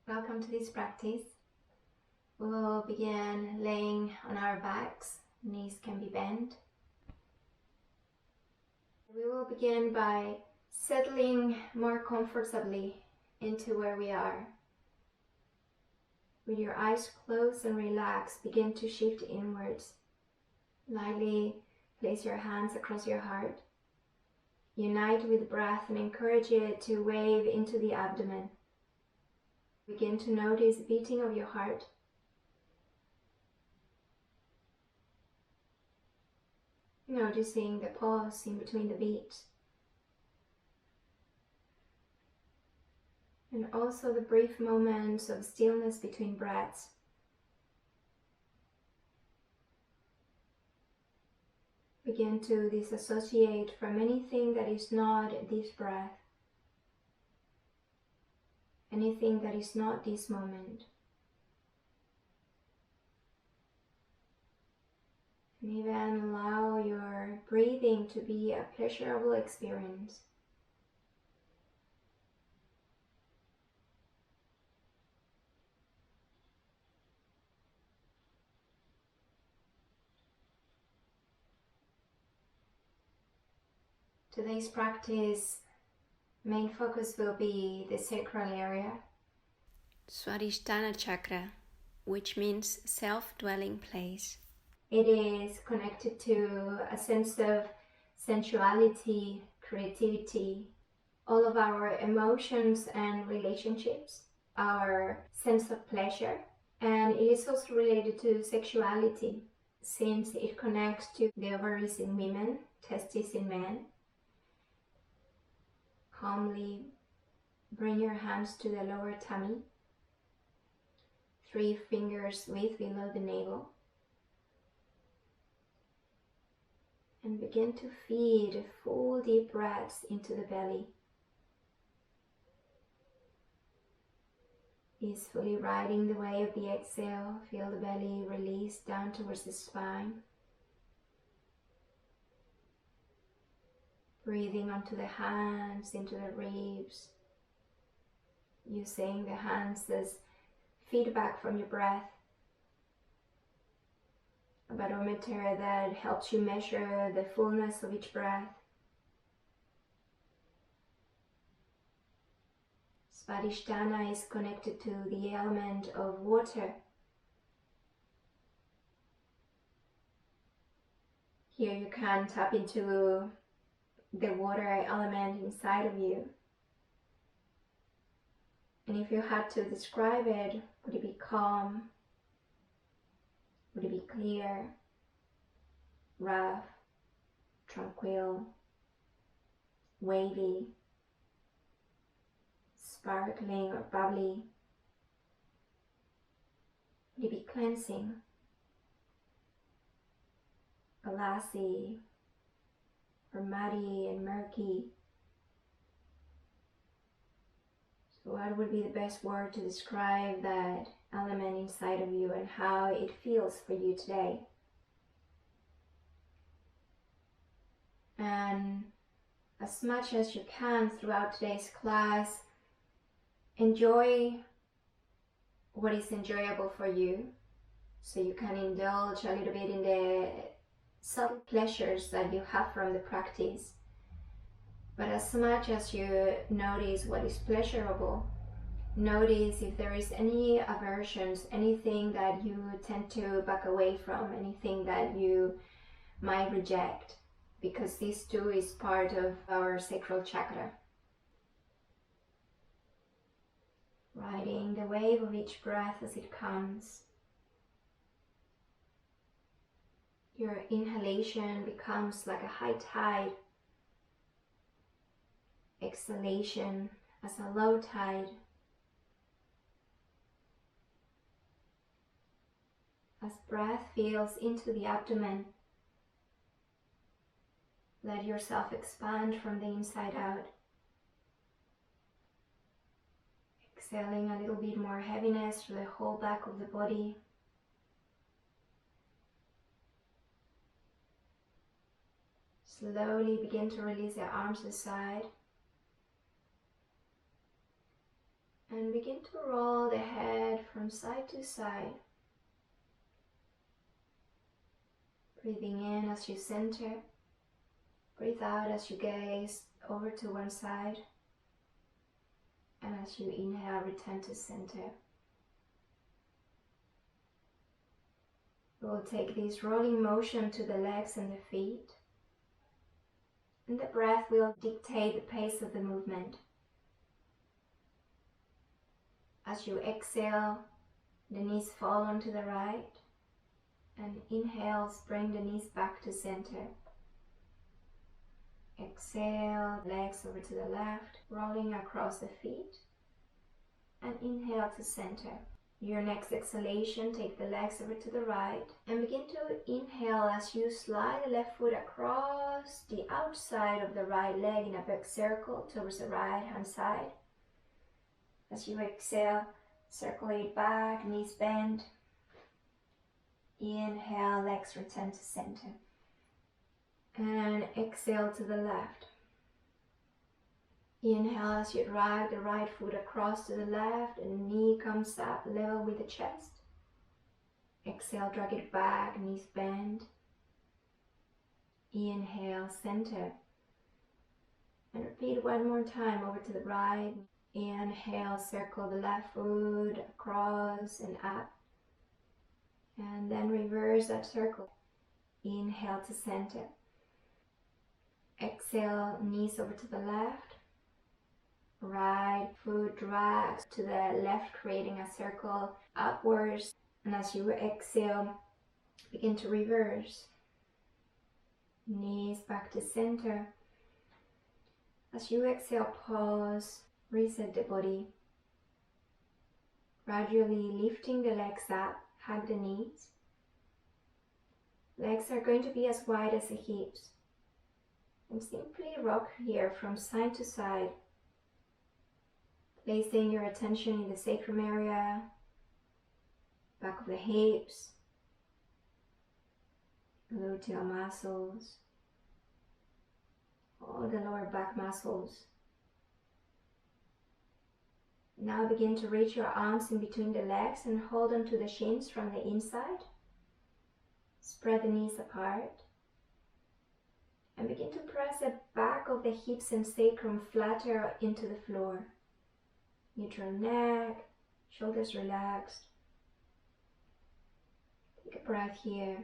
Welcome to this practice. We will begin laying on our backs. Knees can be bent. We will begin by settling more comfortably into where we are. With your eyes closed and relaxed, begin to shift inwards. Lightly place your hands across your heart. Unite with the breath and encourage it to wave into the abdomen. Begin to notice the beating of your heart. Noticing the pause in between the beats. And also the brief moments of stillness between breaths. Begin to disassociate from anything that is not this breath. Anything that is not this moment. And even allow your breathing to be a pleasurable experience. Today's practice main focus will be the sacral area. Swadhisthana chakra, which means self-dwelling place. It is connected to a sense of sensuality, creativity, all of our emotions and relationships, our sense of pleasure, and it is also related to sexuality since it connects to the ovaries in women, testes in men. Calmly bring your hands to the lower tummy, 3 fingers width below the navel, and begin to feed full deep breaths into the belly, easily riding the wave of the exhale. Feel the belly release down towards the spine. Breathing onto the hands, into the ribs, using the hands as feedback from your breath, a barometer that helps you measure the fullness of each breath. Swadhisthana is connected to the element of water. Here you can tap into the water element inside of you. And if you had to describe it, would it be calm? Would it be clear, rough, tranquil, wavy, sparkling or bubbly? Would it be cleansing, glassy, or muddy and murky? So what would be the best word to describe that element inside of you and how it feels for you today? And as much as you can throughout today's class, enjoy what is enjoyable for you, so you can indulge a little bit in the subtle pleasures that you have from the practice. But as much as you notice what is pleasurable, notice if there is any aversions, anything that you tend to back away from, anything that you might reject, because this too is part of our sacral chakra. Riding the wave of each breath as it comes. Your inhalation becomes like a high tide. Exhalation as a low tide. As breath fills into the abdomen, let yourself expand from the inside out. Exhaling a little bit more heaviness through the whole back of the body. Slowly begin to release the arms aside. And begin to roll the head from side to side. Breathing in as you center. Breathe out as you gaze over to one side. And as you inhale, return to center. We will take this rolling motion to the legs and the feet. And the breath will dictate the pace of the movement. As you exhale, the knees fall onto the right. And inhales, bring the knees back to center. Exhale, legs over to the left, rolling across the feet. And inhale to center. Your next exhalation, take the legs over to the right. And begin to inhale as you slide the left foot across the outside of the right leg in a big circle towards the right hand side. As you exhale, circulate back, knees bend. Inhale, legs return to center. And exhale to the left. Inhale as you drag the right foot across to the left and knee comes up level with the chest. Exhale, drag it back, knees bend. Inhale, center. And repeat one more time over to the right. Inhale, circle the left foot across and up. And then reverse that circle. Inhale to center. Exhale, knees over to the left. Right foot drags to the left, creating a circle upwards. And as you exhale, begin to reverse. Knees back to center. As you exhale, pause, reset the body. Gradually lifting the legs up, hug the knees. Legs are going to be as wide as the hips. And simply rock here from side to side. Placing your attention in the sacrum area, back of the hips, gluteal muscles, all the lower back muscles. Now begin to reach your arms in between the legs and hold onto the shins from the inside. Spread the knees apart. And begin to press the back of the hips and sacrum flatter into the floor. Neutral neck, shoulders relaxed. Take a breath here.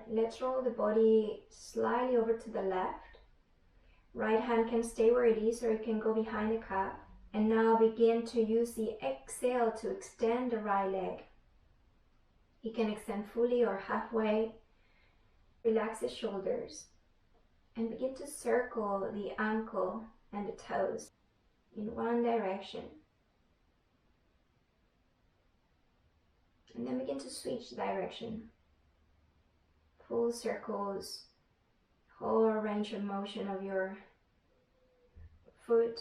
Let's roll the body slightly over to the left. Right hand can stay where it is or it can go behind the calf. And now begin to use the exhale to extend the right leg. You can extend fully or halfway. Relax the shoulders. And begin to circle the ankle and the toes in one direction. And then begin to switch direction. Full circles, whole range of motion of your foot.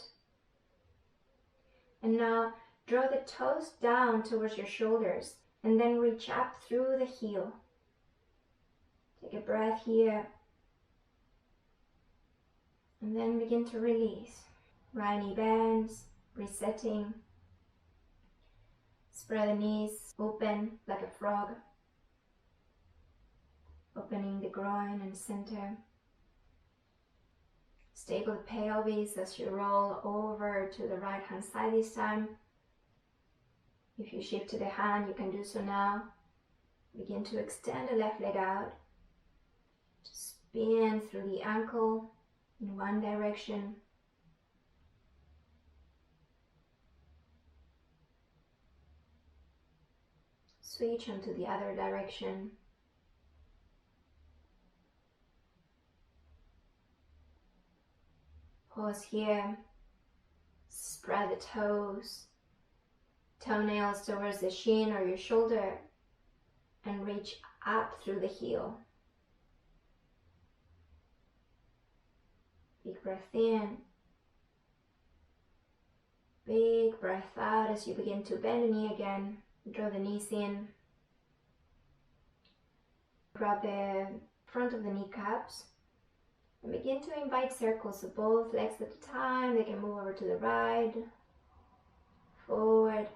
And now draw the toes down towards your shoulders and then reach up through the heel. Take a breath here. And then begin to release. Right knee bends, resetting. Spread the knees open like a frog. Opening the groin and center. Stable the pelvis as you roll over to the right hand side this time. If you shift to the hand, you can do so now. Begin to extend the left leg out. Spin through the ankle in one direction. Switch onto the other direction. Pause here. Spread the toes, toenails towards the shin or your shoulder, and reach up through the heel. Big breath in. Big breath out as you begin to bend the knee again. Draw the knees in. Grab the front of the kneecaps And begin to invite circles, so both legs at a time. They can move over to the right, forward,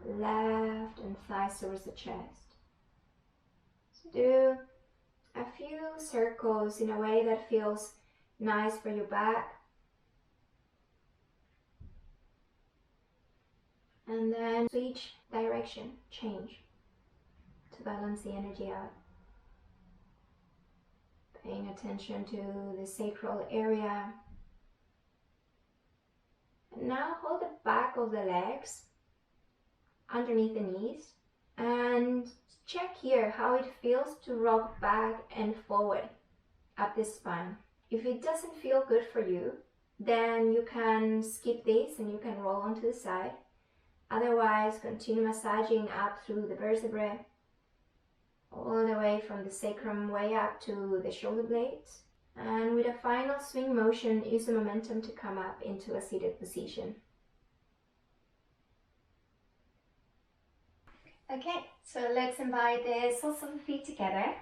left, and thighs towards the chest. So do a few circles in a way that feels nice for your back. And then switch direction, change to balance the energy out. Paying attention to the sacral area. And now hold the back of the legs underneath the knees and check here how it feels to rock back and forward up the spine. If it doesn't feel good for you, then you can skip this and you can roll onto the side. Otherwise, continue massaging up through the vertebrae, all the way from the sacrum way up to the shoulder blades. And with a final swing motion, use the momentum to come up into a seated position. Okay, so let's invite the soles of the feet together,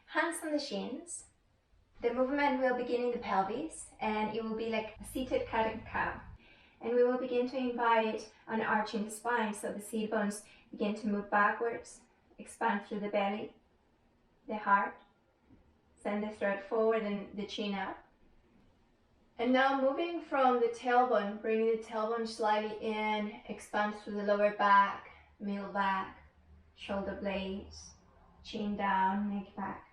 hands on the shins. The movement will begin in the pelvis and it will be like a seated cat and cow. And we will begin to invite an arch in the spine, so the seat bones begin to move backwards, expand through the belly, the heart, send the throat forward and the chin up. And now moving from the tailbone, bringing the tailbone slightly in, expand through the lower back, middle back, shoulder blades, chin down, neck back.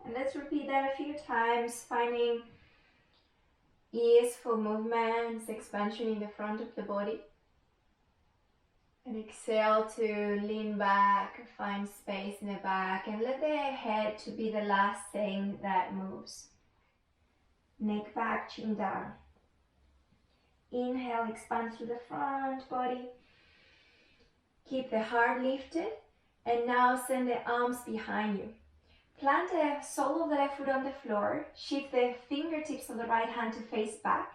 And let's repeat that a few times, finding easeful movements, expansion in the front of the body. And exhale to lean back, find space in the back, and let the head to be the last thing that moves. Neck back, chin down. Inhale, expand through the front body. Keep the heart lifted, and now send the arms behind you. Plant the sole of the left foot on the floor, shift the fingertips of the right hand to face back,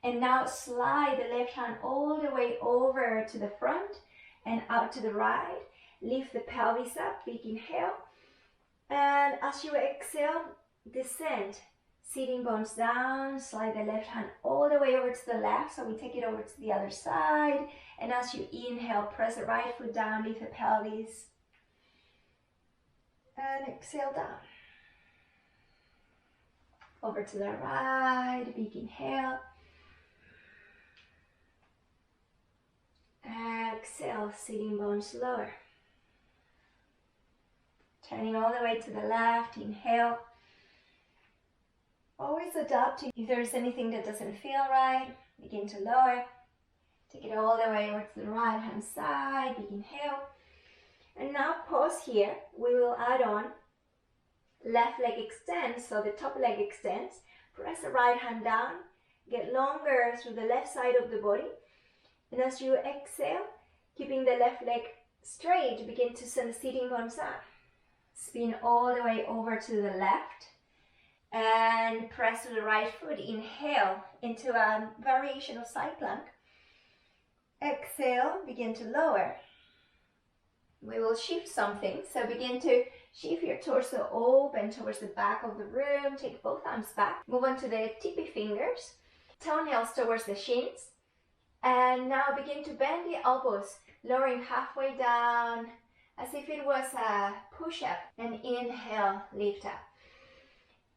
and now slide the left hand all the way over to the front and out to the right. Lift the pelvis up, big inhale, and as you exhale, descend. Sitting bones down, slide the left hand all the way over to the left, so we take it over to the other side, and as you inhale, press the right foot down, lift the pelvis, and exhale down. Over to the right, big inhale. Exhale, sitting bones lower. Turning all the way to the left, inhale. Always adapting. If there's anything that doesn't feel right, begin to lower. Take it all the way over to the right hand side, big inhale. And now pause here. We will add on left leg extends, so the top leg extends. Press the right hand down, get longer through the left side of the body. And as you exhale, keeping the left leg straight, begin to send the sitting bones up. Spin all the way over to the left and press to the right foot. Inhale into a variation of side plank. Exhale, begin to lower. We will shift something, so begin to shift your torso open towards the back of the room. Take both arms back. Move on to the tippy fingers, toenails towards the shins. And now begin to bend the elbows, lowering halfway down as if it was a push-up. And inhale, lift up.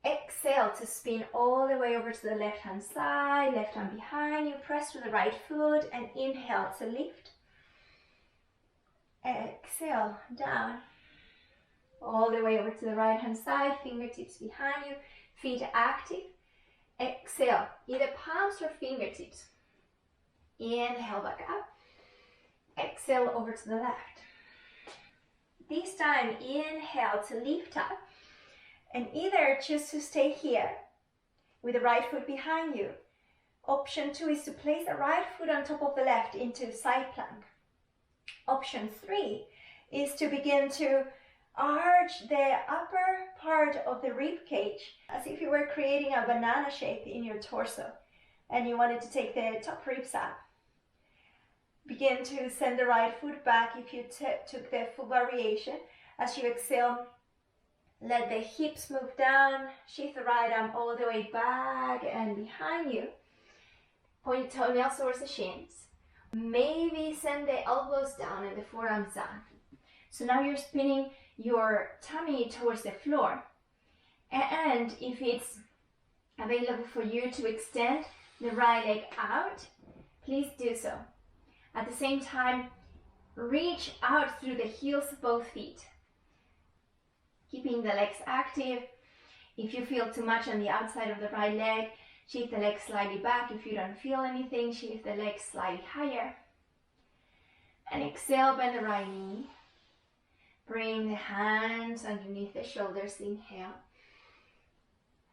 Exhale to spin all the way over to the left hand side, left hand behind you. Press to the right foot and inhale to lift. Exhale, down. All the way over to the right hand side, fingertips behind you, feet active. Exhale, either palms or fingertips. Inhale back up. Exhale over to the left. This time, inhale to lift up. And either choose to stay here with the right foot behind you. Option 2 is to place the right foot on top of the left into side plank. Option 3 is to begin to arch the upper part of the rib cage as if you were creating a banana shape in your torso and you wanted to take the top ribs up. Begin to send the right foot back if you took the full variation. As you exhale, Let the hips move down. Shift the right arm all the way back and behind you. Point your toenails towards the shins. Maybe send the elbows down and the forearms down. So now you're spinning your tummy towards the floor. And if it's available for you to extend the right leg out, please do so. At the same time, reach out through the heels of both feet, keeping the legs active. If you feel too much on the outside of the right leg, shift the leg slightly back. If you don't feel anything, shift the leg slightly higher. And exhale, bend the right knee. Bring the hands underneath the shoulders, inhale.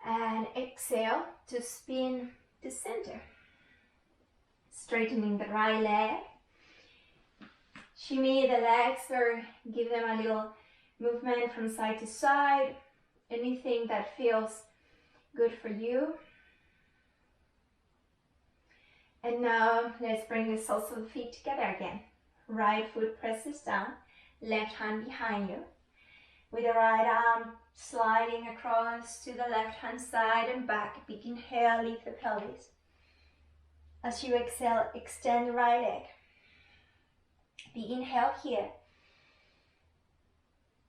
And exhale to spin to center. Straightening the right leg. Shimmy the legs or give them a little movement from side to side. Anything that feels good for you. And now let's bring the soles of the feet together again. Right foot presses down, left hand behind you. With the right arm sliding across to the left hand side and back. Big inhale, lift the pelvis. As you exhale, extend the right leg. Big inhale here.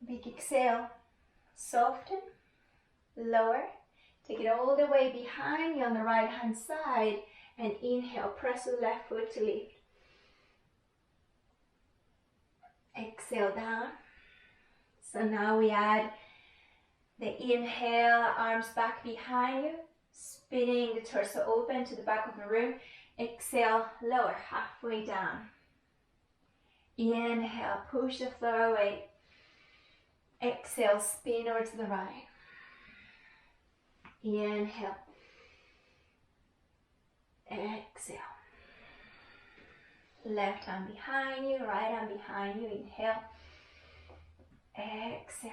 Big exhale. Soften. Lower. Take it all the way behind you on the right hand side. And inhale, press the left foot to lift. Exhale down. So now we add the inhale, arms back behind you, spinning the torso open to the back of the room. Exhale, lower, halfway down. Inhale, push the floor away. Exhale, spin over to the right. Inhale. Exhale. Left hand behind you, right hand behind you. Inhale. Exhale.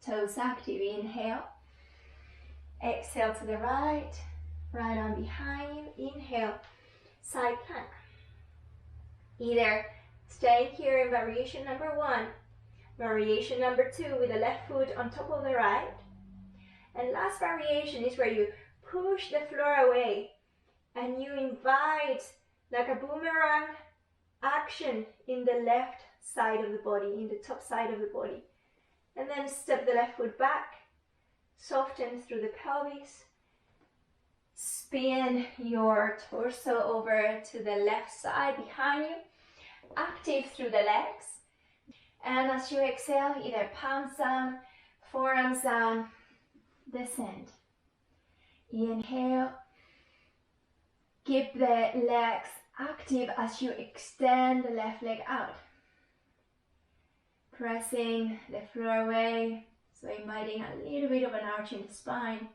Toes active. Inhale. Exhale to the right. Right arm behind you. Inhale. Side plank. Either stay here in variation number 1, variation number 2 with the left foot on top of the right. And last variation is where you push the floor away and you invite like a boomerang action in the left side of the body, in the top side of the body. And then step the left foot back, soften through the pelvis, spin your torso over to the left side behind you, active through the legs. And as you exhale, either palms down, forearms down, descend. Inhale. Keep the legs active as you extend the left leg out. Pressing the floor away, so inviting a little bit of an arch in the spine.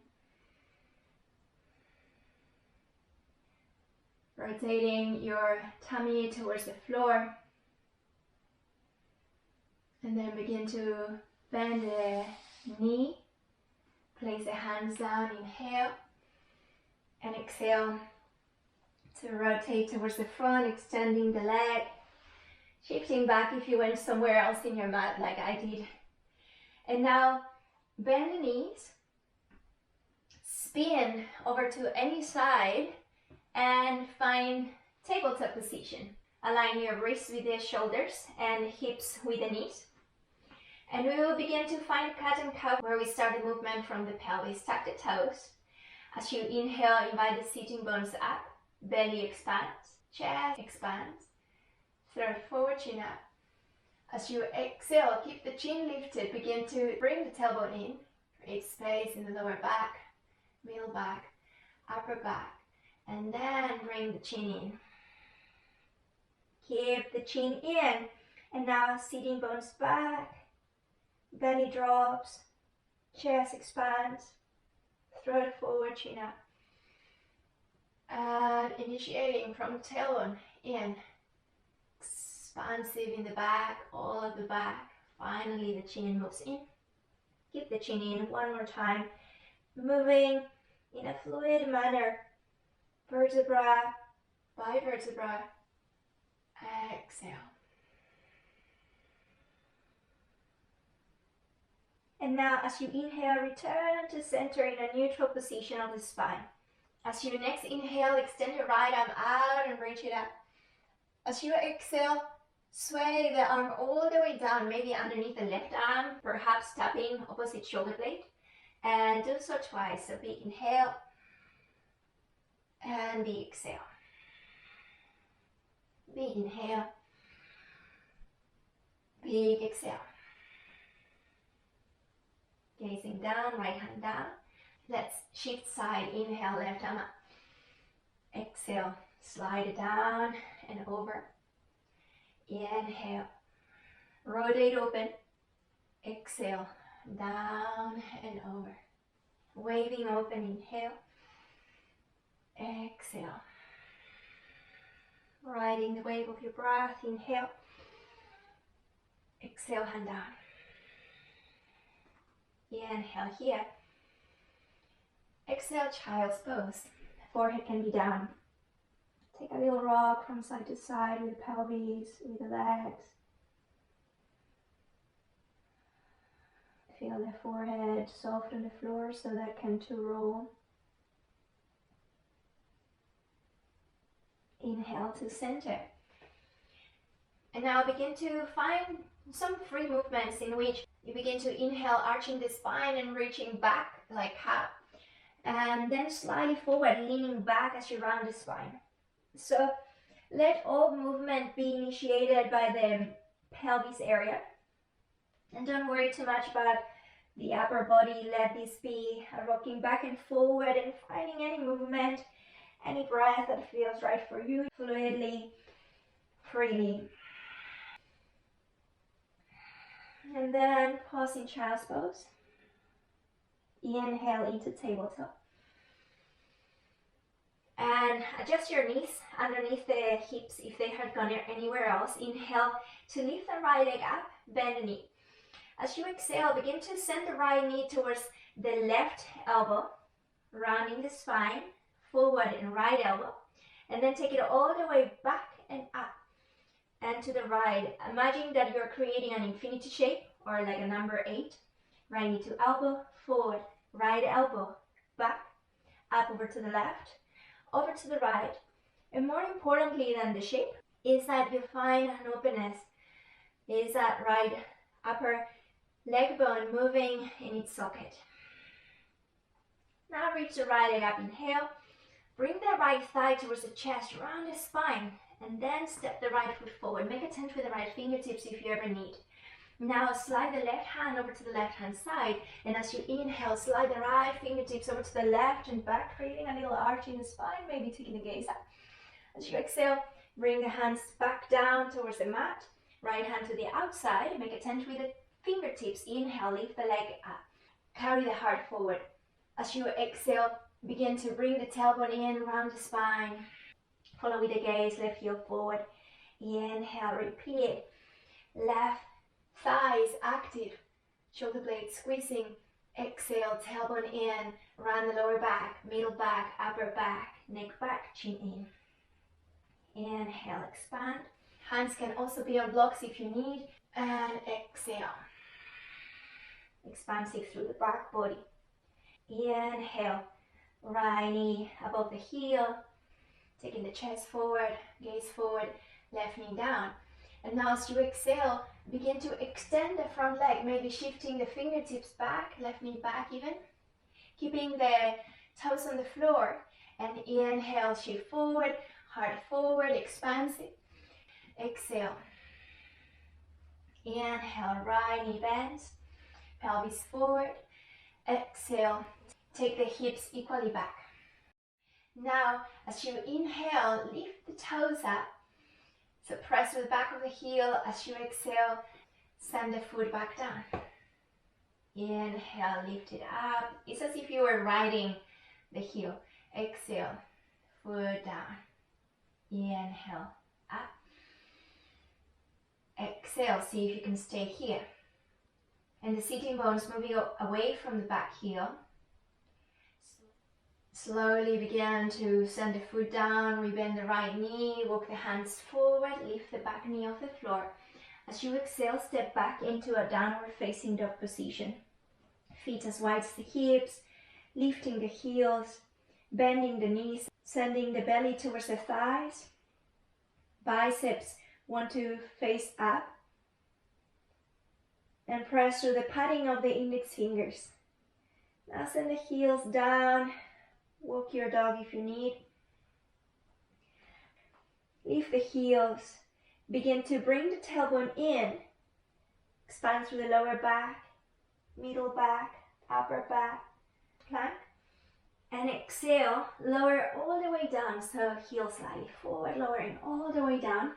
Rotating your tummy towards the floor. And then begin to bend the knee. Place the hands down, inhale. And exhale to rotate towards the front, extending the leg. Shifting back if you went somewhere else in your mat like I did. And now bend the knees. Spin over to any side and find tabletop position. Align your wrists with the shoulders and hips with the knees. And we will begin to find cat and cow, where we start the movement from the pelvis. Tuck the toes. As you inhale, invite the sitting bones up. Belly expands. Chest expands. Throat forward, chin up. As you exhale, keep the chin lifted. Begin to bring the tailbone in. Create space in the lower back, middle back, upper back. And then bring the chin in. Keep the chin in. And now sitting bones back. Belly drops. Chest expands. Throat forward, chin up. And initiating from the tailbone in. Expansive in the back, all of the back. Finally, the chin moves in. Keep the chin in one more time. Moving in a fluid manner. Vertebra by vertebra. Exhale. And now as you inhale, return to center in a neutral position of the spine. As you next inhale, extend your right arm out and reach it up. As you exhale, sway the arm all the way down, maybe underneath the left arm, perhaps tapping opposite shoulder blade. And do so twice. So big inhale and big exhale. Big inhale, big exhale. Gazing down, right hand down. Let's shift side. Inhale, left arm up. Exhale, slide it down and over. Inhale, rotate open. Exhale, down and over. Waving open, inhale. Exhale. Riding the wave of your breath, inhale. Exhale, hand down. Inhale here. Exhale, child's pose. Forehead can be down. Take a little rock from side to side with the pelvis, with the legs. Feel the forehead soft on the floor so that can to roll. Inhale to center. And now begin to find some free movements in which you begin to inhale, arching the spine and reaching back like cat. And then slightly forward, leaning back as you round the spine. So let all movement be initiated by the pelvis area. And don't worry too much about the upper body. Let this be a rocking back and forward and finding any movement, any breath that feels right for you, fluidly, freely. And then pause in child's pose. Inhale into tabletop. And adjust your knees underneath the hips if they had gone anywhere else. Inhale to lift the right leg up, bend the knee. As you exhale, begin to send the right knee towards the left elbow, rounding the spine, forward and right elbow. And then take it all the way back and up and to the right. Imagine that you're creating an infinity shape or like a number 8. Right knee to elbow, forward, right elbow, back, up over to the left, over to the right. And more importantly than the shape is that you find an openness, is that right upper leg bone moving in its socket. Now reach the right leg up, inhale. Bring the right thigh towards the chest, round the spine, and then step the right foot forward. Make a tent with the right fingertips if you ever need. Now slide the left hand over to the left hand side, and as you inhale, slide the right fingertips over to the left and back, creating a little arch in the spine, maybe taking the gaze up. As you exhale, bring the hands back down towards the mat, right hand to the outside, make a tent with the fingertips. Inhale, lift the leg up, carry the heart forward. As you exhale, begin to bring the tailbone in, round the spine. Follow with the gaze, left heel forward. Inhale, repeat. Left thigh is active, shoulder blades squeezing. Exhale, tailbone in, round the lower back, middle back, upper back, neck back, chin in. Inhale, expand. Hands can also be on blocks if you need. And exhale. Expansive through the back body. Inhale, right knee above the heel, taking the chest forward, gaze forward, left knee down. And now as you exhale, begin to extend the front leg, maybe shifting the fingertips back, left knee back even, keeping the toes on the floor. And inhale, shift forward, heart forward, expansive. Exhale. Inhale, right knee bends, pelvis forward. Exhale, take the hips equally back. Now, as you inhale, lift the toes up. So press with the back of the heel. As you exhale, send the foot back down. Inhale, lift it up. It's as if you were riding the heel. Exhale, foot down. Inhale, up. Exhale, see if you can stay here. And the sitting bones moving away from the back heel. Slowly begin to send the foot down, rebend the right knee, walk the hands forward, lift the back knee off the floor. As you exhale, step back into a downward facing dog position. Feet as wide as the hips, lifting the heels, bending the knees, sending the belly towards the thighs. Biceps want to face up. And press through the padding of the index fingers. Now send the heels down. Walk your dog if you need. Lift the heels. Begin to bring the tailbone in. Expand through the lower back, middle back, upper back, plank. And exhale, lower all the way down. So heel slightly forward, lowering all the way down.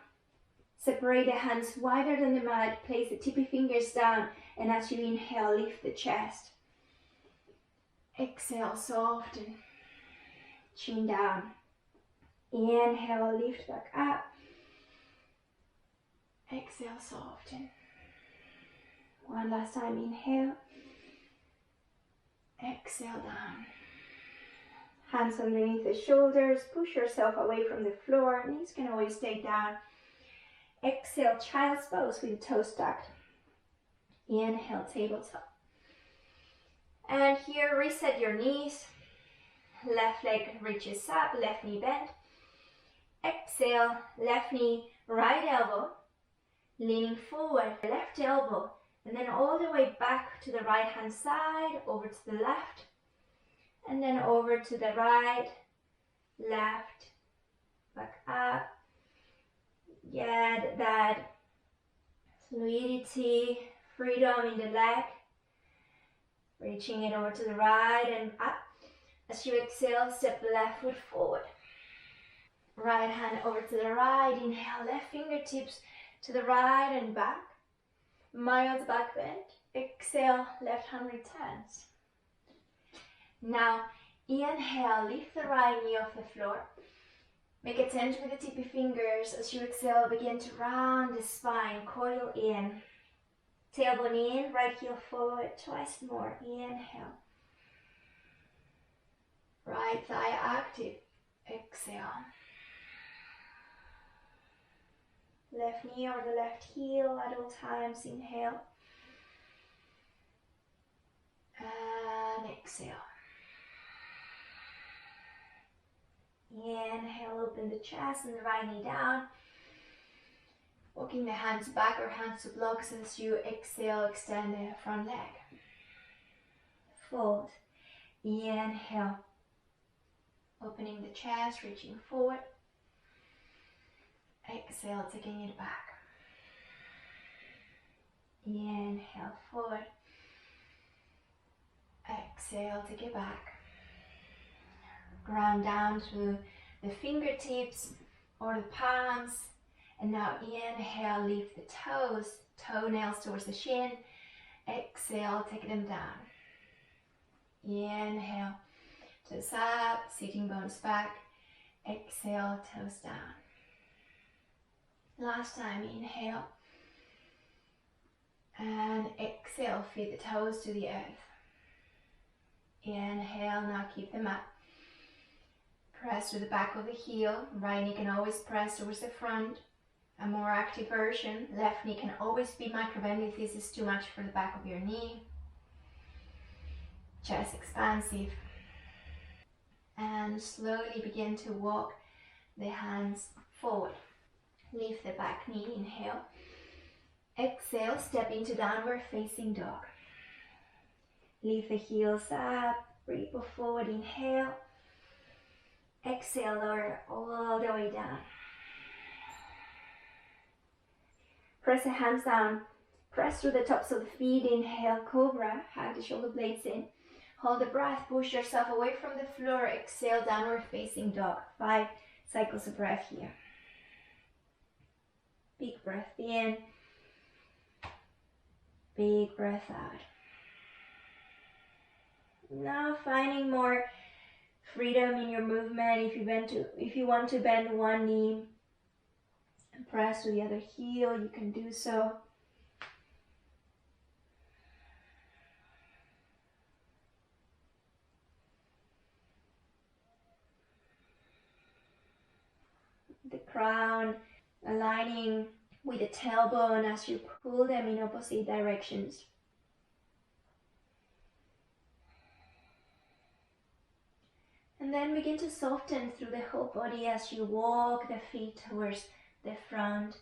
Separate the hands wider than the mat. Place the tippy fingers down. And as you inhale, lift the chest. Exhale, soften. Chin down. Inhale, lift back up. Exhale, soften. One last time, inhale. Exhale, down. Hands underneath the shoulders. Push yourself away from the floor. Knees can always stay down. Exhale, child's pose with the toes tucked. Inhale, tabletop. And here, reset your knees. Left leg reaches up, left knee bent. Exhale, left knee, right elbow, leaning forward, left elbow, and then all the way back to the right hand side, over to the left, and then over to the right, left, back up. Get that fluidity, freedom in the leg, reaching it over to the right and up. As you exhale, step the left foot forward. Right hand over to the right. Inhale, left fingertips to the right and back. Mild back bend. Exhale, left hand returns. Now, inhale, lift the right knee off the floor. Make a tension with the tippy fingers. As you exhale, begin to round the spine, coil in. Tailbone in, right heel forward, twice more. Inhale. Right thigh active. Exhale. Left knee or the left heel at all times. Inhale. And exhale. Inhale, open the chest and the right knee down. Walking the hands back or hands to blocks as you exhale, extend the front leg. Fold. Inhale. Opening the chest, reaching forward. Exhale, taking it back. Inhale, forward. Exhale, take it back. Ground down to the fingertips or the palms. And now inhale, lift the toes, toenails towards the shin. Exhale, take them down. Inhale, toes up, sitting bones back. Exhale, toes down. Last time, inhale. And exhale, feed the toes to the earth. Inhale, now keep them up. Press to the back of the heel. Right knee can always press towards the front. A more active version. Left knee can always be microbend if this is too much for the back of your knee. Chest expansive. And slowly begin to walk the hands forward. Lift the back knee, inhale. Exhale, step into downward facing dog. Lift the heels up, ripple forward, inhale. Exhale, lower all the way down. Press the hands down. Press through the tops of the feet. Inhale, cobra. Hug the shoulder blades in. Hold the breath. Push yourself away from the floor. Exhale, downward facing dog. 5 cycles of breath here. Big breath in. Big breath out. Now finding more freedom in your movement. If you want to bend one knee and press to the other heel, you can do so. The crown aligning with the tailbone as you pull them in opposite directions. And then begin to soften through the whole body as you walk the feet towards the front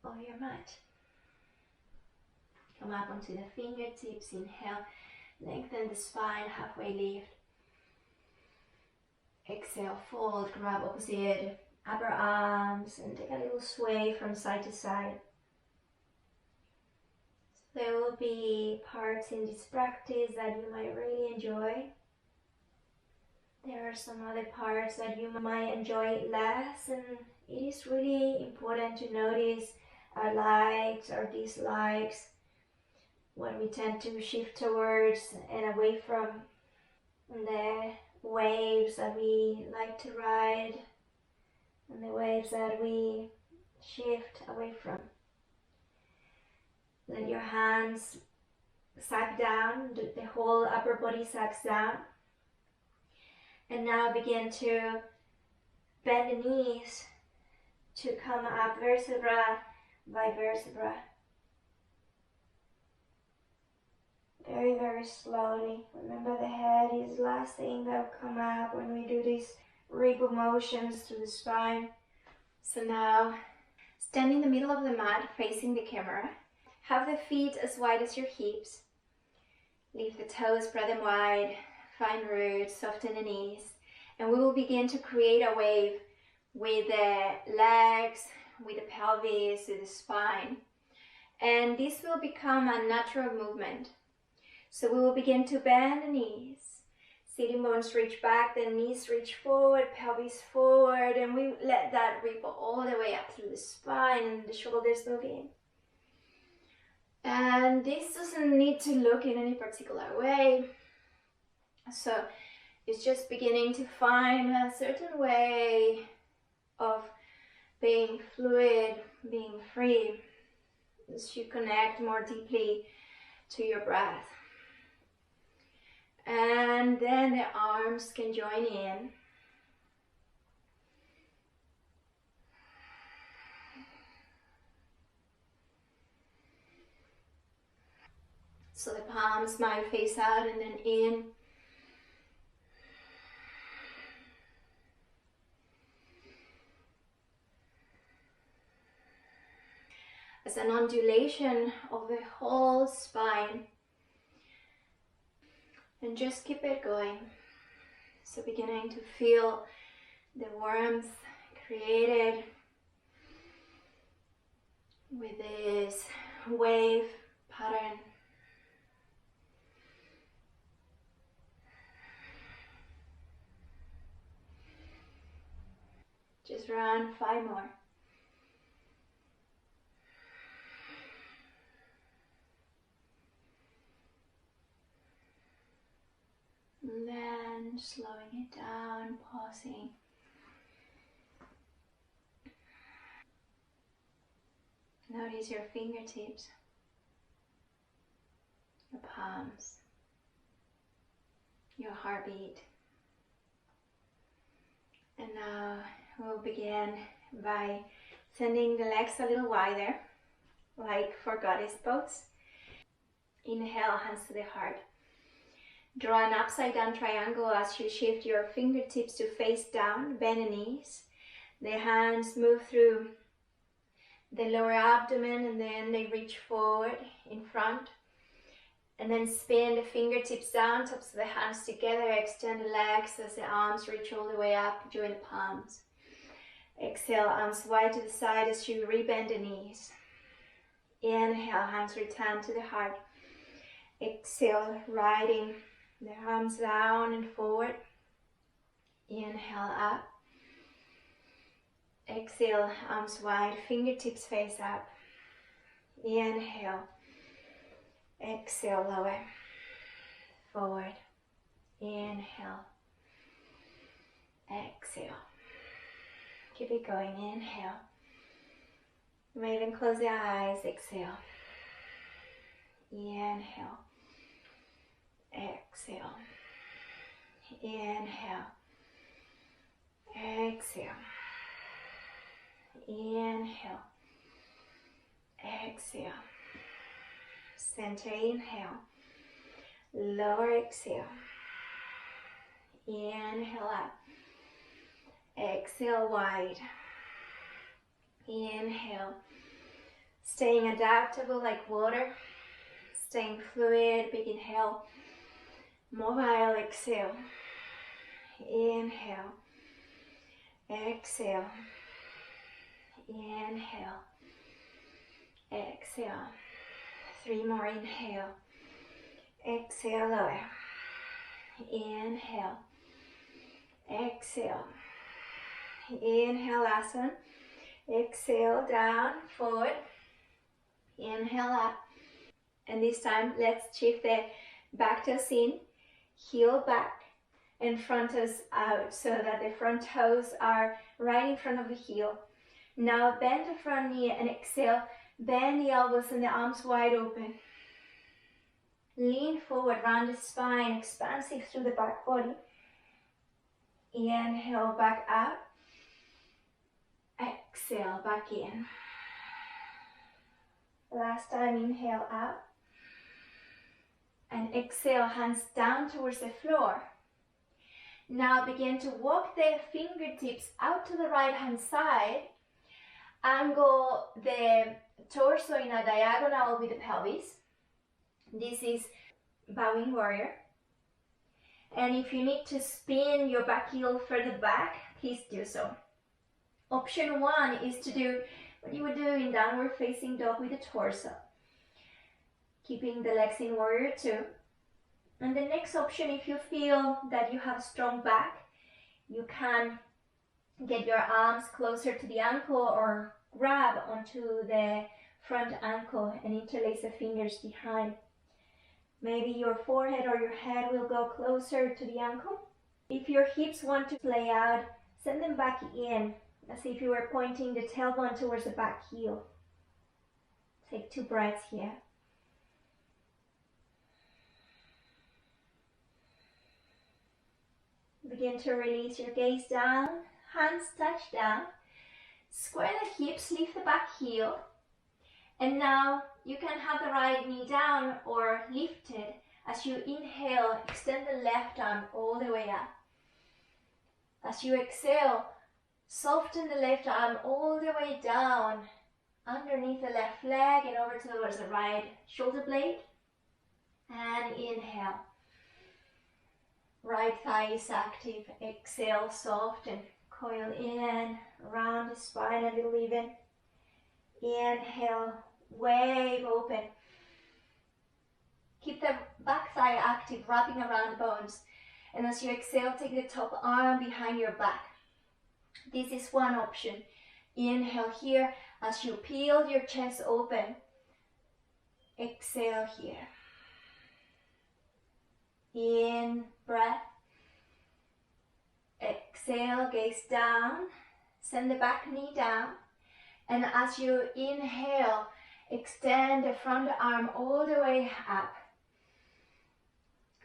of your mat. Come up onto the fingertips, inhale, lengthen the spine, halfway lift. Exhale, fold, grab opposite upper arms and take a little sway from side to side. So there will be parts in this practice that you might really enjoy. There are some other parts that you might enjoy less, and it is really important to notice our likes, our dislikes, what we tend to shift towards and away from, and the waves that we like to ride and the waves that we shift away from. Let your hands sag down, the whole upper body sags down. And now begin to bend the knees to come up vertebra by vertebra. Very, very slowly. Remember, the head is the last thing that will come up when we do these ripple motions through the spine. So now, stand in the middle of the mat facing the camera. Have the feet as wide as your hips. Lift the toes, spread them wide. Find roots, soften the knees. And we will begin to create a wave with the legs, with the pelvis, with the spine. And this will become a natural movement. So we will begin to bend the knees. Sitting bones reach back, the knees reach forward, pelvis forward, and we let that ripple all the way up through the spine and the shoulders move in. And this doesn't need to look in any particular way. So it's just beginning to find a certain way of being fluid, being free, as you connect more deeply to your breath. And then the arms can join in. So the palms might face out and then in. As an undulation of the whole spine. And just keep it going. So beginning to feel the warmth created with this wave pattern. Just around 5 more. And then slowing it down, pausing. Notice your fingertips, your palms, your heartbeat. And now we'll begin by sending the legs a little wider, like for goddess pose. Inhale, hands to the heart. Draw an upside down triangle as you shift your fingertips to face down, bend the knees. The hands move through the lower abdomen and then they reach forward in front. And then spin the fingertips down, tops of the hands together, extend the legs as the arms reach all the way up, join the palms. Exhale, arms wide to the side as you rebend the knees. Inhale, hands return to the heart. Exhale, riding the arms down and forward. Inhale, up. Exhale, arms wide, fingertips face up. Inhale. Exhale, lower. Forward. Inhale. Exhale. Keep it going. Inhale. You may even close the eyes. Exhale. Inhale. Exhale. Inhale. Exhale. Inhale. Exhale. Center, inhale. Lower, exhale. Inhale up. Exhale wide. Inhale. Staying adaptable like water. Staying fluid. Big inhale. Mobile exhale. Inhale. Exhale. Inhale. Exhale. 3 more. Inhale. Exhale lower. Inhale. Exhale. Inhale, last one. Exhale, down, forward. Inhale up. And this time, let's shift the back toes in, heel back, and front toes out so that the front toes are right in front of the heel. Now bend the front knee and exhale. Bend the elbows and the arms wide open. Lean forward, round the spine, expansive through the back body. Inhale, back out. Exhale, back in. Last time, inhale out. And exhale, hands down towards the floor. Now begin to walk the fingertips out to the right hand side. Angle the torso in a diagonal with the pelvis. This is bowing warrior. And if you need to spin your back heel further back, please do so. Option 1 is to do what you would do in downward facing dog with the torso, keeping the legs in warrior 2. And the next option, if you feel that you have a strong back, you can get your arms closer to the ankle or grab onto the front ankle and interlace the fingers behind. Maybe your forehead or your head will go closer to the ankle. If your hips want to play out, send them back in, as if you were pointing the tailbone towards the back heel. Take 2 breaths here. Begin to release your gaze down, hands touch down. Square the hips, lift the back heel. And now you can have the right knee down or lifted. As you inhale, extend the left arm all the way up. As you exhale, soften the left arm all the way down, underneath the left leg and over towards the right shoulder blade. And inhale. Right thigh is active. Exhale, soften. Coil in, round the spine a little even. Inhale, wave open. Keep the back thigh active, wrapping around the bones. And as you exhale, take the top arm behind your back. This is one option. Inhale here as you peel your chest open. Exhale here. In, breath. Exhale, gaze down. Send the back knee down. And as you inhale, extend the front arm all the way up.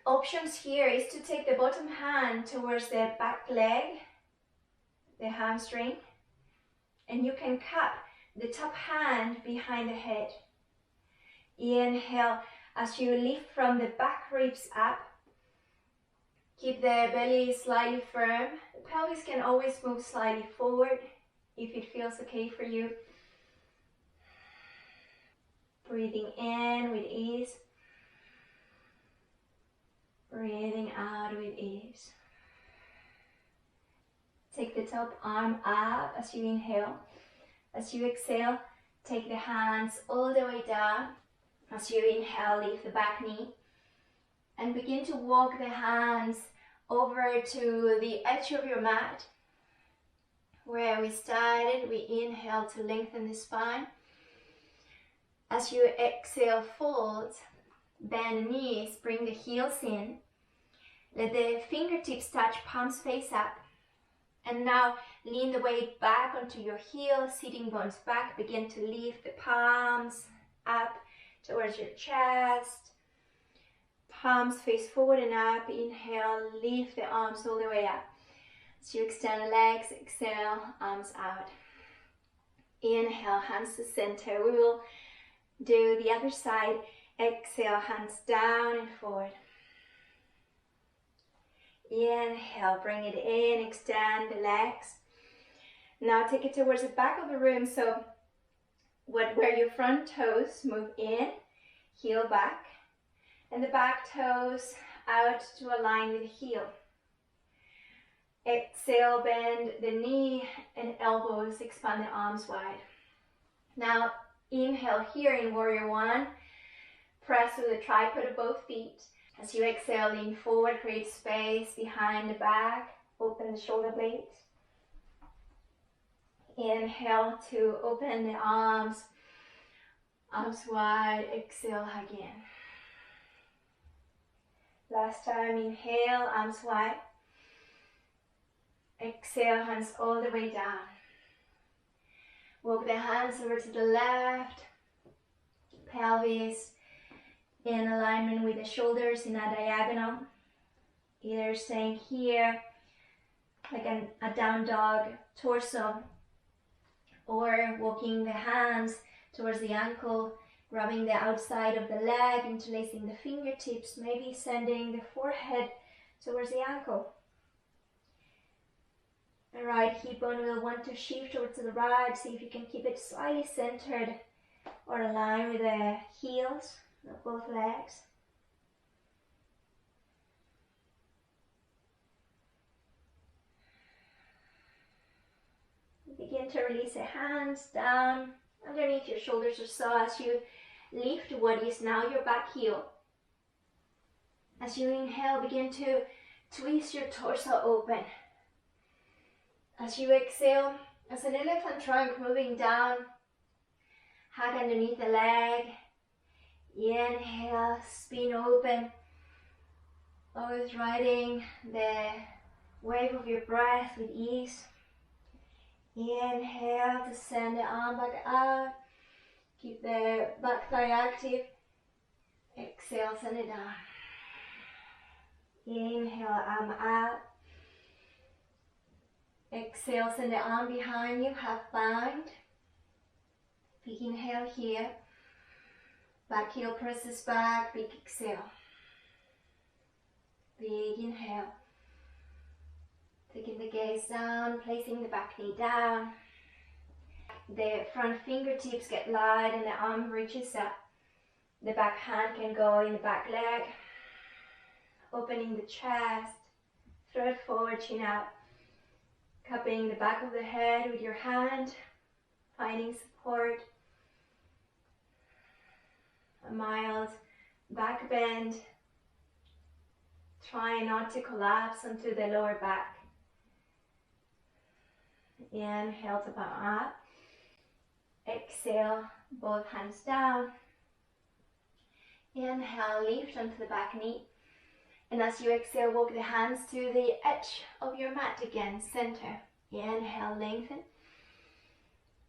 Options here is to take the bottom hand towards the back leg, the hamstring, and you can cup the top hand behind the head. Inhale as you lift from the back ribs up. Keep the belly slightly firm. The pelvis can always move slightly forward if it feels okay for you. Breathing in with ease. Breathing out with ease. Take the top arm up as you inhale. As you exhale, take the hands all the way down. As you inhale, lift the back knee. And begin to walk the hands over to the edge of your mat. Where we started, we inhale to lengthen the spine. As you exhale, fold, bend the knees, bring the heels in. Let the fingertips touch, palms face up. And now lean the weight back onto your heels, sitting bones back. Begin to lift the palms up towards your chest. Palms face forward and up. Inhale, lift the arms all the way up. As you extend the legs, exhale, arms out. Inhale, hands to center. We will do the other side. Exhale, hands down and forward. Inhale, bring it in, extend the legs. Now take it towards the back of the room, so where your front toes move in, heel back, and the back toes out to align with the heel. Exhale, bend the knee and elbows, expand the arms wide. Now inhale here in Warrior One, press with the tripod of both feet. As you exhale, lean forward, create space behind the back, open the shoulder blades. Inhale to open the arms wide, exhale again. Last time, inhale, arms wide. Exhale, hands all the way down. Walk the hands over to the left, pelvis in alignment with the shoulders in a diagonal. Either staying here, like a down dog, torso, or walking the hands towards the ankle, rubbing the outside of the leg, interlacing the fingertips, maybe sending the forehead towards the ankle. The right hip bone will want to shift over to the right. See if you can keep it slightly centered or aligned with the heels of both legs. Begin to release the hands down underneath your shoulders or so as you lift what is now your back heel. As you inhale, begin to twist your torso open. As you exhale, as an elephant trunk moving down, hug underneath the leg. Inhale, spin open, always riding the wave of your breath with ease. Inhale to send the arm back out. Keep the back thigh active. Exhale, send it down. Inhale, arm out. Exhale, send the arm behind you, half bind. Big inhale here. Back heel presses back, big exhale. Big inhale. Taking the gaze down, placing the back knee down. The front fingertips get light and the arm reaches up. The back hand can go in the back leg. Opening the chest, throat forward, chin out. Cupping the back of the head with your hand, finding support. A mild back bend. Try not to collapse onto the lower back. Inhale to palm up. Exhale, both hands down. Inhale, lift onto the back knee. And as you exhale, walk the hands to the edge of your mat again, center. Inhale, lengthen.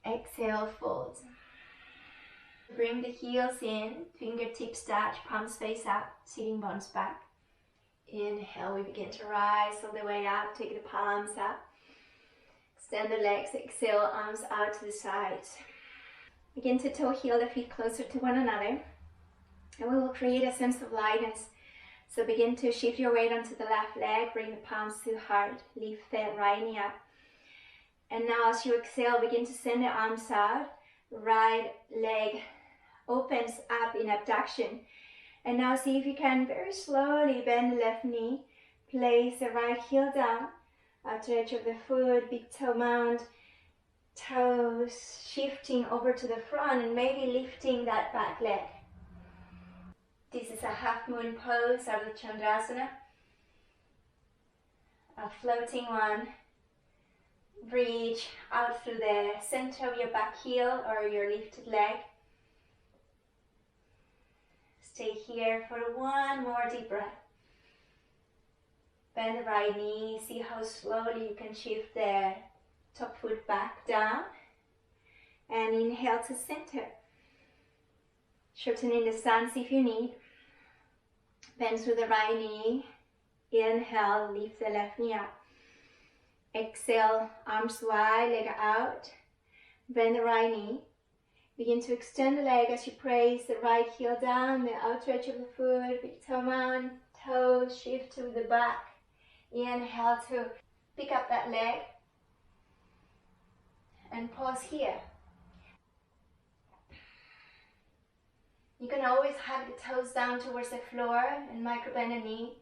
Exhale, fold. Bring the heels in, fingertips touch, palms face up, sitting bones back. Inhale, we begin to rise all the way up, take the palms up. Extend the legs, exhale, arms out to the sides. Begin to toe heel the feet closer to one another. And we will create a sense of lightness. So begin to shift your weight onto the left leg, bring the palms to the heart, lift the right knee up. And now as you exhale, begin to send the arms out. Right leg opens up in abduction. And now see if you can very slowly bend the left knee. Place the right heel down, outer edge of the foot, big toe mound, toes shifting over to the front and maybe lifting that back leg. This is a half moon pose, Ardha Chandrasana. A floating one. Reach out through the center of your back heel or your lifted leg. Stay here for one more deep breath. Bend the right knee. See how slowly you can shift the top foot back down. And inhale to center. Shortening the stance if you need. Bend through the right knee. Inhale, lift the left knee up. Exhale, arms wide, leg out. Bend the right knee. Begin to extend the leg as you place the right heel down, the outer edge of the foot, big toe mound, toes shift to the back. Inhale to pick up that leg and pause here. You can always hug the toes down towards the floor and micro bend the knee.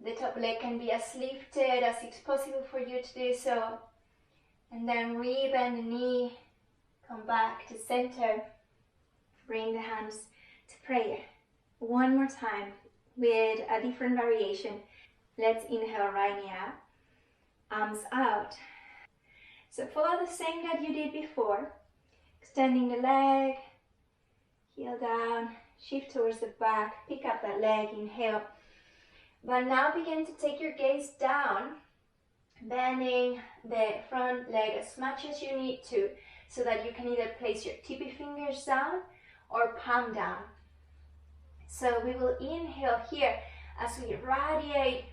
The top leg can be as lifted as it's possible for you to do so. And then re-bend the knee, come back to center, bring the hands to prayer. One more time with a different variation. Let's inhale right knee up, arms out. So follow the same that you did before, extending the leg, heel down, shift towards the back, pick up that leg, inhale. But now begin to take your gaze down, bending the front leg as much as you need to, so that you can either place your tippy fingers down or palm down. So we will inhale here as we radiate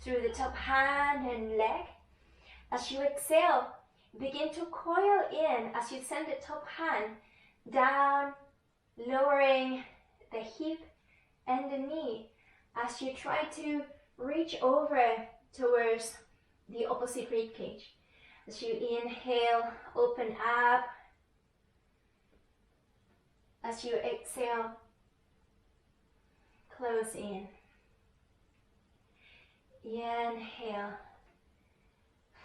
through the top hand and leg. As you exhale, begin to coil in as you send the top hand down, lowering the hip and the knee as you try to reach over towards the opposite rib cage. As you inhale, open up. As you exhale, close in. Inhale,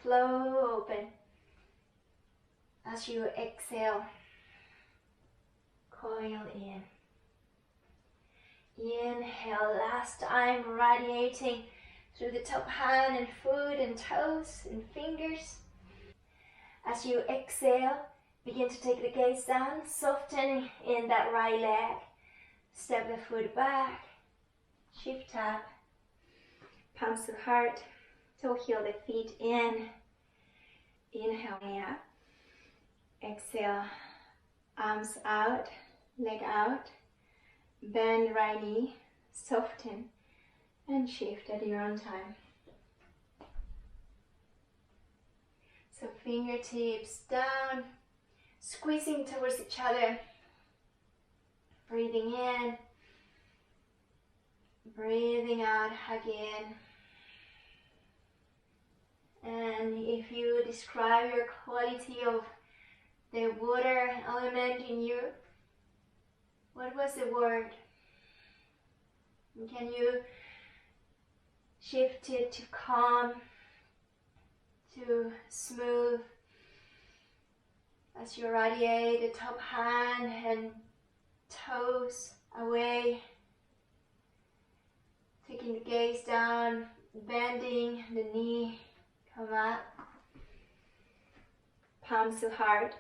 flow open. As you exhale, coil in. Inhale, last time, radiating through the top hand and foot and toes and fingers. As you exhale, begin to take the gaze down, soften in that right leg. Step the foot back, shift up, palms to heart, toe heel the feet in. Inhale, up. Exhale, arms out, leg out. Bend right knee, soften, and shift at your own time. So fingertips down, squeezing towards each other. Breathing in, breathing out, hug in. And if you describe your quality of the water element in you, what was the word? Can you shift it to calm, to smooth, as you radiate the top hand and toes away, taking the gaze down, bending the knee, come up, palms to heart,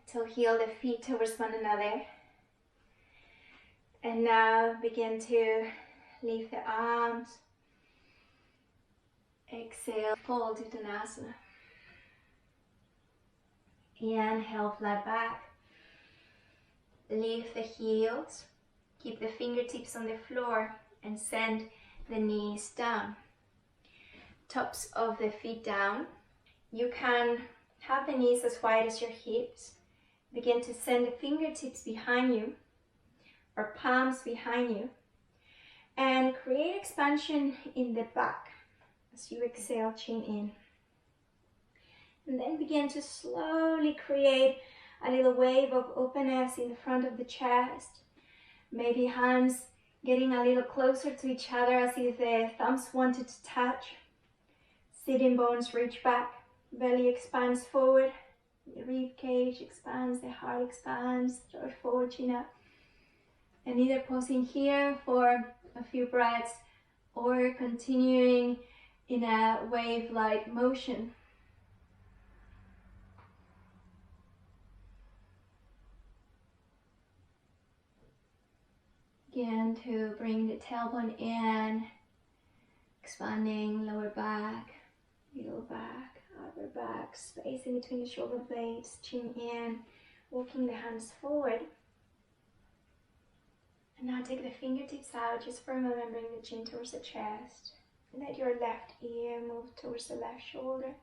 toe heel the feet towards one another. And now begin to lift the arms. Exhale, fold Uttanasana. Inhale, flat back. Lift the heels. Keep the fingertips on the floor and send the knees down. Tops of the feet down. You can have the knees as wide as your hips. Begin to send the fingertips behind you, or palms behind you, and create expansion in the back as you exhale, chin in. And then begin to slowly create a little wave of openness in the front of the chest. Maybe hands getting a little closer to each other as if the thumbs wanted to touch. Sitting bones reach back, belly expands forward, the rib cage expands, the heart expands, throat forward, chin up. And either pausing here for a few breaths or continuing in a wave-like motion. Again, to bring the tailbone in, expanding lower back, middle back, upper back, space in between the shoulder blades, chin in, walking the hands forward. And now take the fingertips out just for a moment, bring the chin towards the chest. Let your left ear move towards the left shoulder.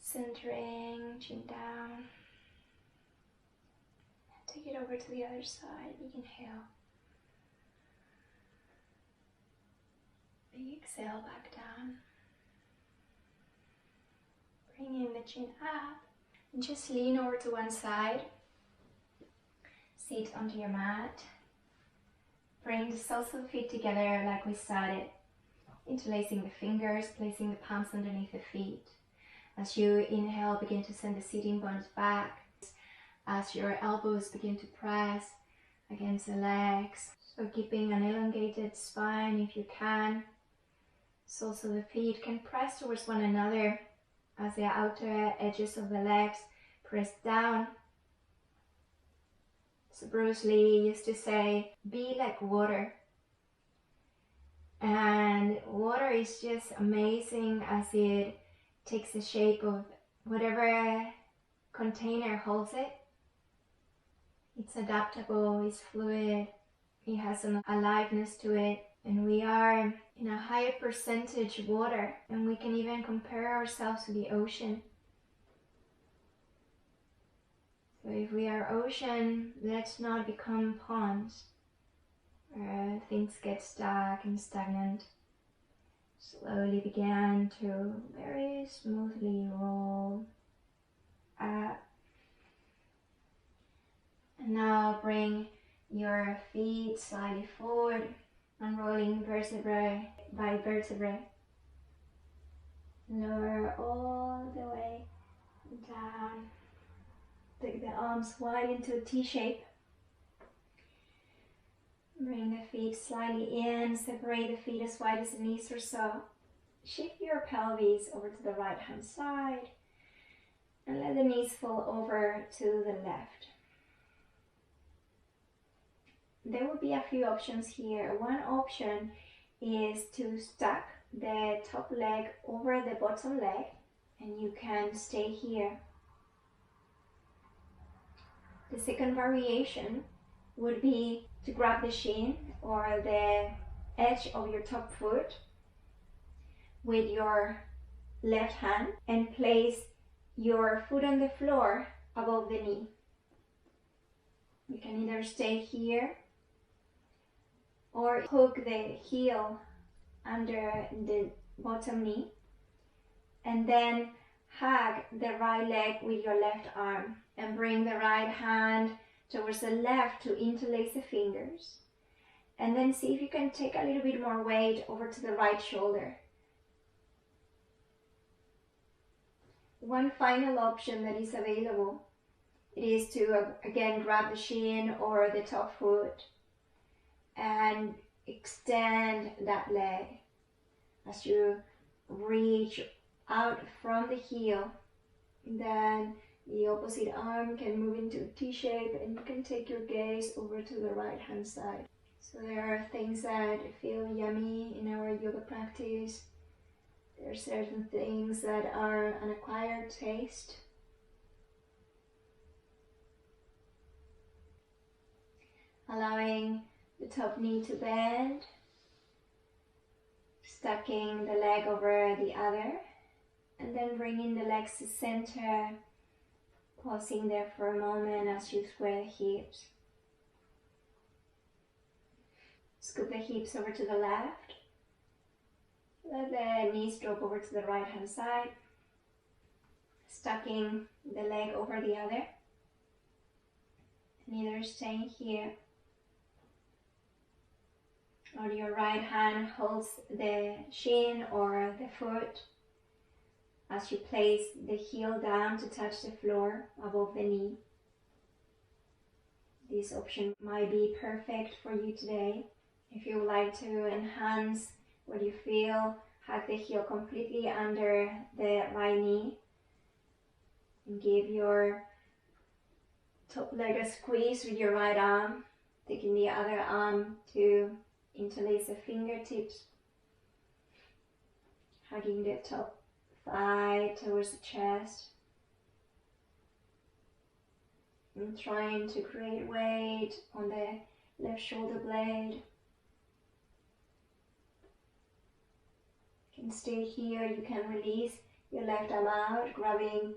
Centering, chin down. Take it over to the other side. Big inhale. Slowly exhale back down. Bringing the chin up and just lean over to one side. Sit onto your mat. Bring the soles of the feet together like we started. Interlacing the fingers, placing the palms underneath the feet. As you inhale, begin to send the sitting bones back. As your elbows begin to press against the legs. So keeping an elongated spine if you can. Soles of the feet can press towards one another as the outer edges of the legs press down. So Bruce Lee used to say, be like water. And water is just amazing as it takes the shape of whatever container holds it. It's adaptable, it's fluid, it has an aliveness to it. And we are in a higher percentage water, and we can even compare ourselves to the ocean. So if we are ocean, let's not become ponds where things get stuck and stagnant. Slowly begin to very smoothly roll up. And now bring your feet slightly forward, unrolling vertebrae by vertebrae. Lower all the way down. Take the arms wide into a T shape. Bring the feet slightly in, separate the feet as wide as the knees or so. Shift your pelvis over to the right hand side and let the knees fall over to the left. There will be a few options here. One option is to stack the top leg over the bottom leg, and you can stay here. The second variation would be to grab the shin or the edge of your top foot with your left hand and place your foot on the floor above the knee. You can either stay here or hook the heel under the bottom knee and then hug the right leg with your left arm and bring the right hand towards the left to interlace the fingers, and then see if you can take a little bit more weight over to the right shoulder. One final option that is available, it is to again grab the shin or the top foot and extend that leg as you reach out from the heel. Then the opposite arm can move into T shape and you can take your gaze over to the right hand side. So there are things that feel yummy in our yoga practice. There are certain things that are an acquired taste. Allowing the top knee to bend, stacking the leg over the other, and then bringing the legs to center, pausing there for a moment as you square the hips. Scoop the hips over to the left. Let the knees drop over to the right hand side, stacking the leg over the other, and either staying here or your right hand holds the shin or the foot as you place the heel down to touch the floor above the knee. This option might be perfect for you today. If you would like to enhance what you feel, hug the heel completely under the right knee and give your top leg a squeeze with your right arm, taking the other arm to interlace the fingertips, hugging the top thigh towards the chest, and trying to create weight on the left shoulder blade. You can stay here, you can release your left arm out, grabbing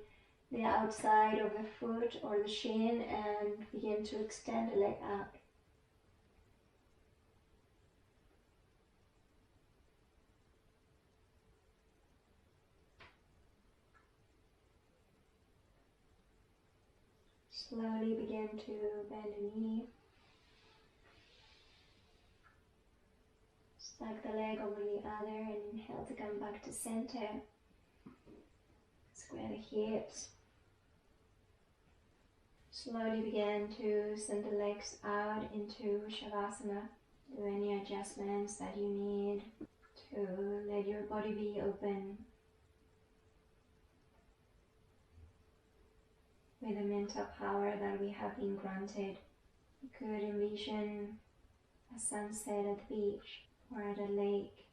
the outside of the foot or the shin and begin to extend the leg out. Slowly begin to bend the knee. Stack the leg over the other and inhale to come back to center. Square the hips. Slowly begin to send the legs out into Shavasana. Do any adjustments that you need to let your body be open. With the mental power that we have been granted, you could envision a sunset at the beach or at a lake.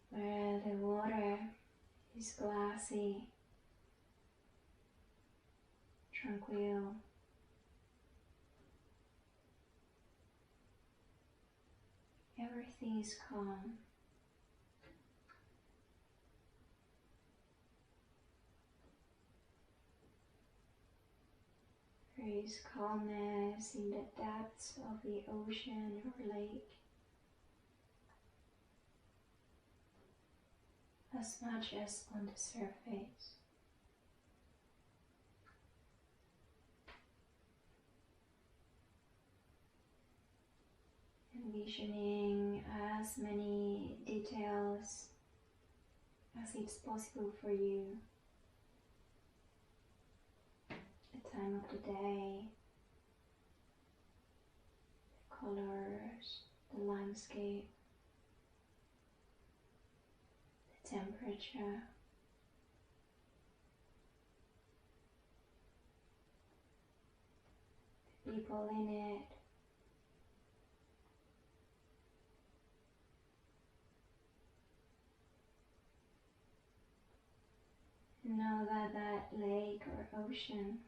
Where the water is glassy, tranquil. Everything is calm. There is calmness in the depths of the ocean or lake, as much as on the surface. Envisioning as many details as it's possible for you. The time of the day, the colors, the landscape, the temperature, the people in it. Know that that lake or ocean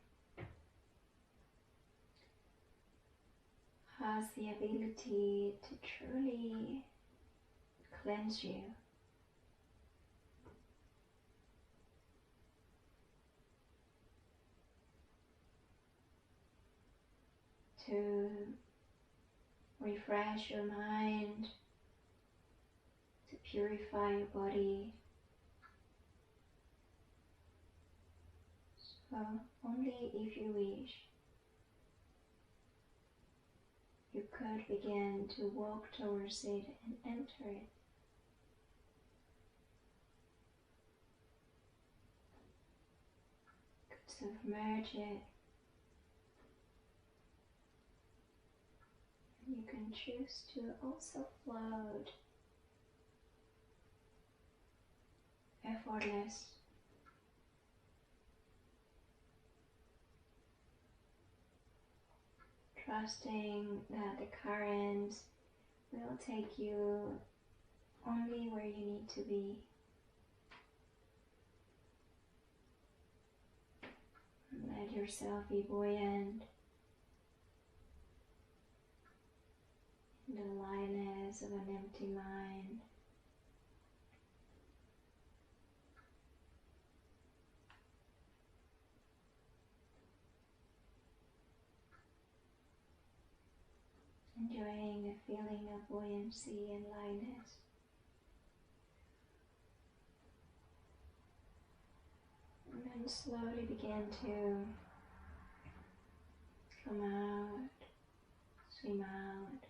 has the ability to truly cleanse you. To refresh your mind, to purify your body. So only if you wish, you could begin to walk towards it and enter it. Could submerge it. And you can choose to also float, effortless. Trusting that the current will take you only where you need to be. Let yourself be buoyant in the lightness of an empty mind. Enjoying the feeling of buoyancy and lightness. And then slowly begin to come out, swim out.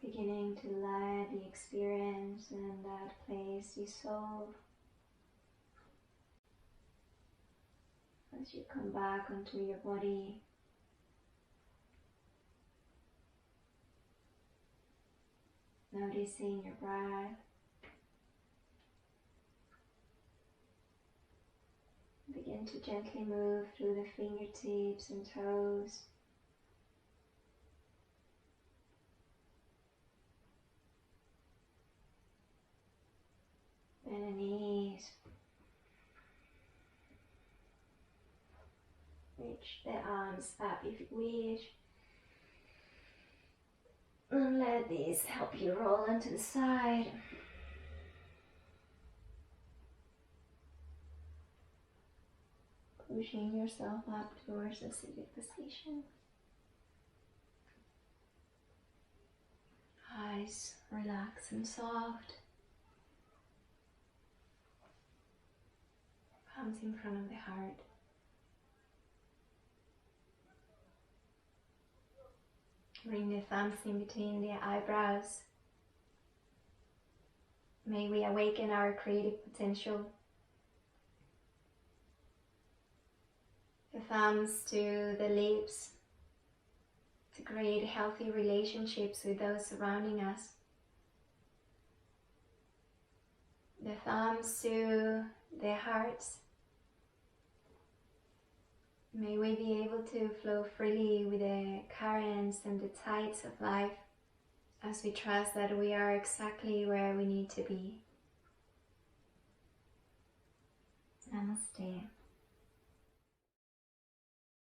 Beginning to let the experience and that place dissolve. As you come back onto your body, noticing your breath, begin to gently move through the fingertips and toes, bend the knees. Reach the arms up if you wish. And let these help you roll onto the side. Pushing yourself up towards a seated position. Eyes relaxed and soft. Palms in front of the heart. Bring the thumbs in between the eyebrows. May we awaken our creative potential. The thumbs to the lips to create healthy relationships with those surrounding us. The thumbs to the hearts. May we be able to flow freely with the currents and the tides of life as we trust that we are exactly where we need to be. Namaste.